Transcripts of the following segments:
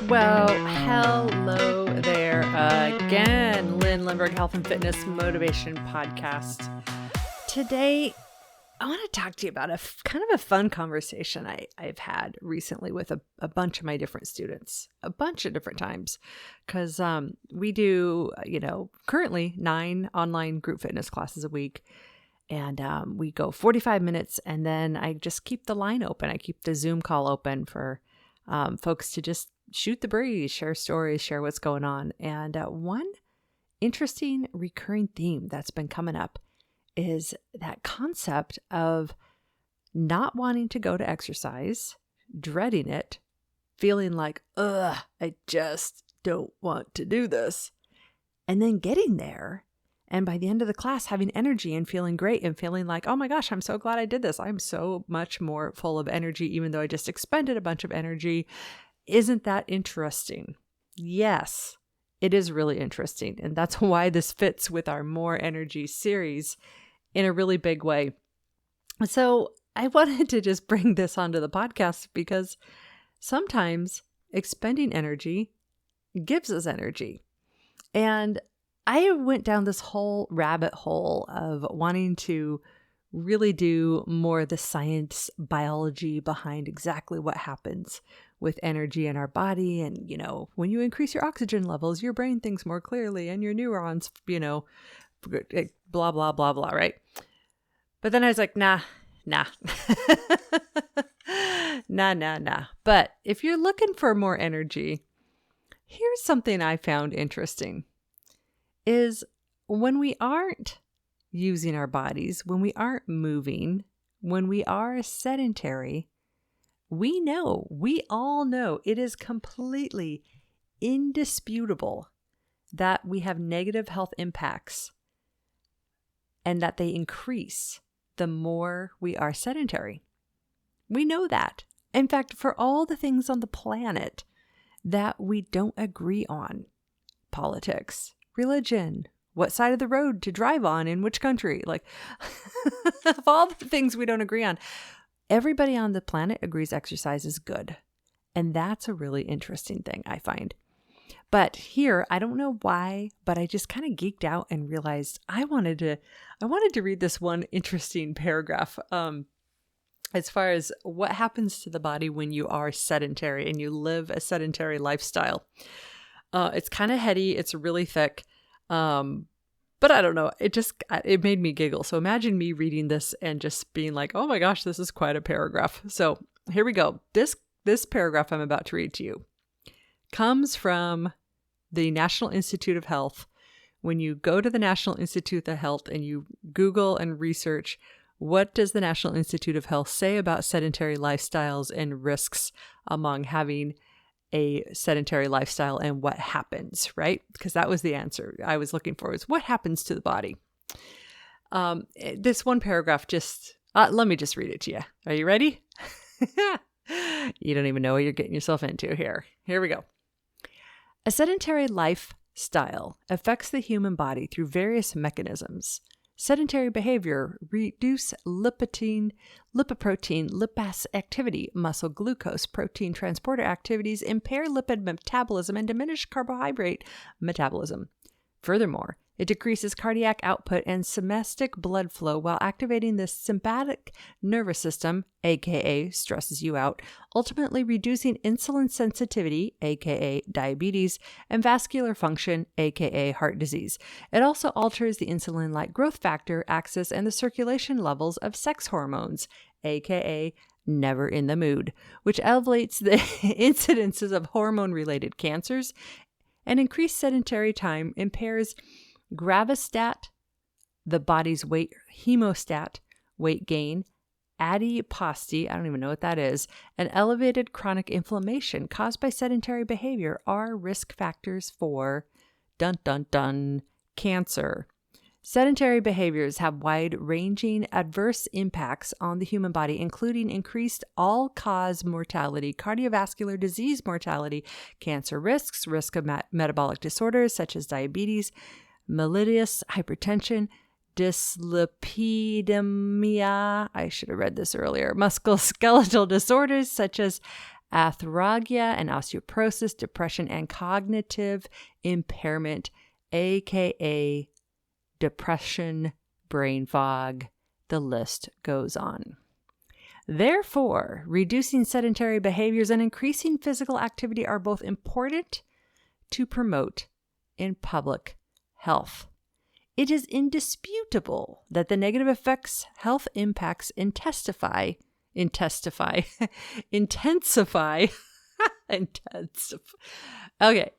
Well, hello there again, Lindbergh Health and Fitness Motivation Podcast. Today, I want to talk to you about kind of a fun conversation I've had recently with a bunch of my different students, a bunch of different times, because we do, currently 9 online group fitness classes a week. And we go 45 minutes, and then I just keep the line open. I keep the Zoom call open for folks to just shoot the breeze, share stories, share what's going on. And one interesting recurring theme that's been coming up is that concept of not wanting to go to exercise, dreading it, feeling like, I just don't want to do this. And then getting there. And by the end of the class, having energy and feeling great and feeling like, oh my gosh, I'm so glad I did this. I'm so much more full of energy, even though I just expended a bunch of energy. Isn't that interesting? Yes, it is really interesting. And that's why this fits with our More Energy series in a really big way. So I wanted to just bring this onto the podcast because sometimes expending energy gives us energy. And I went down this whole rabbit hole of wanting to really do more of the science, biology behind exactly what happens with energy in our body. And, when you increase your oxygen levels, your brain thinks more clearly and your neurons, blah, blah, blah, blah, right? But then I was like, nah. nah. But if you're looking for more energy, here's something I found interesting. Is when we aren't using our bodies, when we aren't moving, when we are sedentary, we all know it is completely indisputable that we have negative health impacts and that they increase the more we are sedentary. We know that. In fact, for all the things on the planet that we don't agree on, politics, religion, what side of the road to drive on in which country, like of all the things we don't agree on, everybody on the planet agrees exercise is good. And that's a really interesting thing I find. But here, I don't know why, but I just kind of geeked out and realized I wanted to read this one interesting paragraph as far as what happens to the body when you are sedentary and you live a sedentary lifestyle. It's kind of heady. It's really thick. But I don't know. It made me giggle. So imagine me reading this and just being like, oh my gosh, this is quite a paragraph. So here we go. This paragraph I'm about to read to you comes from the National Institute of Health. When you go to the National Institute of Health and you Google and research, what does the National Institute of Health say about sedentary lifestyles and risks among having a sedentary lifestyle and what happens, right? Because that was the answer I was looking for, is what happens to the body. This one paragraph let me just read it to you. Are you ready? You don't even know what you're getting yourself into here. Here we go. A sedentary lifestyle affects the human body through various mechanisms. Sedentary behavior reduce lipoprotein, lipase activity, muscle glucose, protein transporter activities, impair lipid metabolism, and diminish carbohydrate metabolism. Furthermore, it decreases cardiac output and systemic blood flow while activating the sympathetic nervous system, aka stresses you out, ultimately reducing insulin sensitivity, aka diabetes, and vascular function, aka heart disease. It also alters the insulin-like growth factor axis and the circulation levels of sex hormones, aka never in the mood, which elevates the incidences of hormone-related cancers, and increased sedentary time impairs gravastat, the body's weight, hemostat, weight gain, adiposity, I don't even know what that is, and elevated chronic inflammation caused by sedentary behavior are risk factors for cancer. Sedentary behaviors have wide-ranging adverse impacts on the human body, including increased all-cause mortality, cardiovascular disease mortality, cancer risks, risk of metabolic disorders such as diabetes, mellitus, hypertension, dyslipidemia, I should have read this earlier, musculoskeletal disorders such as arthralgia and osteoporosis, depression, and cognitive impairment, aka depression, brain fog. The list goes on. Therefore, reducing sedentary behaviors and increasing physical activity are both important to promote in public health. It is indisputable that the negative effects health impacts intensify. Okay.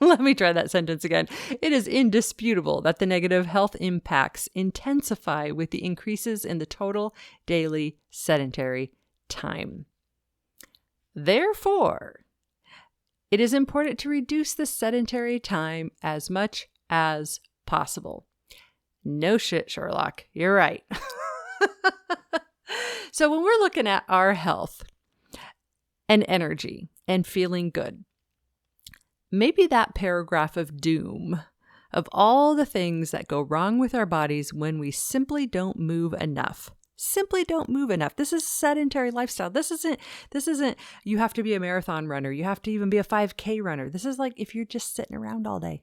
Let me try that sentence again. It is indisputable that the negative health impacts intensify with the increases in the total daily sedentary time. Therefore, it is important to reduce the sedentary time as much as possible. No shit, Sherlock. You're right. So when we're looking at our health and energy and feeling good, maybe that paragraph of doom of all the things that go wrong with our bodies when we simply don't move enough. This is sedentary lifestyle. This isn't you have to be a marathon runner. You have to even be a 5K runner. This is like if you're just sitting around all day.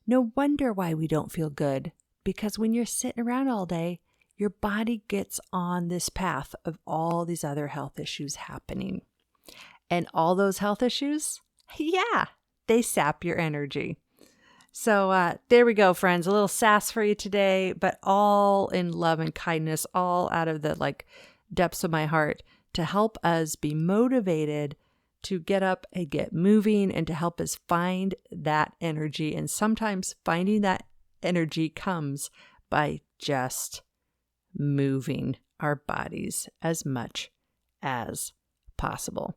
No wonder why we don't feel good, because when you're sitting around all day, your body gets on this path of all these other health issues happening. And all those health issues, yeah, they sap your energy. So there we go, friends. A little sass for you today, but all in love and kindness, all out of the depths of my heart to help us be motivated to get up and get moving and to help us find that energy. And sometimes finding that energy comes by just moving our bodies as much as possible.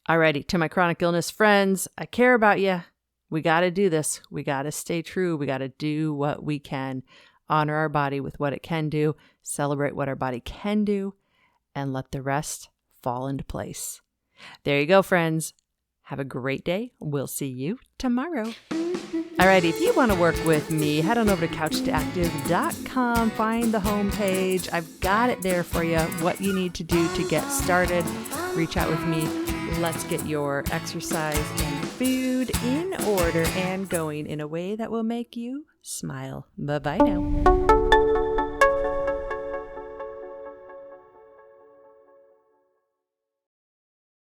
Alrighty, to my chronic illness friends, I care about you. We got to do this. We got to stay true. We got to do what we can, honor our body with what it can do, celebrate what our body can do, and let the rest fall into place. There you go, friends. Have a great day. We'll see you tomorrow. Alrighty, if you want to work with me, head on over to couchtoactive.com, find the homepage. I've got it there for you, what you need to do to get started. Reach out with me. Let's get your exercise and food in order and going in a way that will make you smile. Bye-bye now.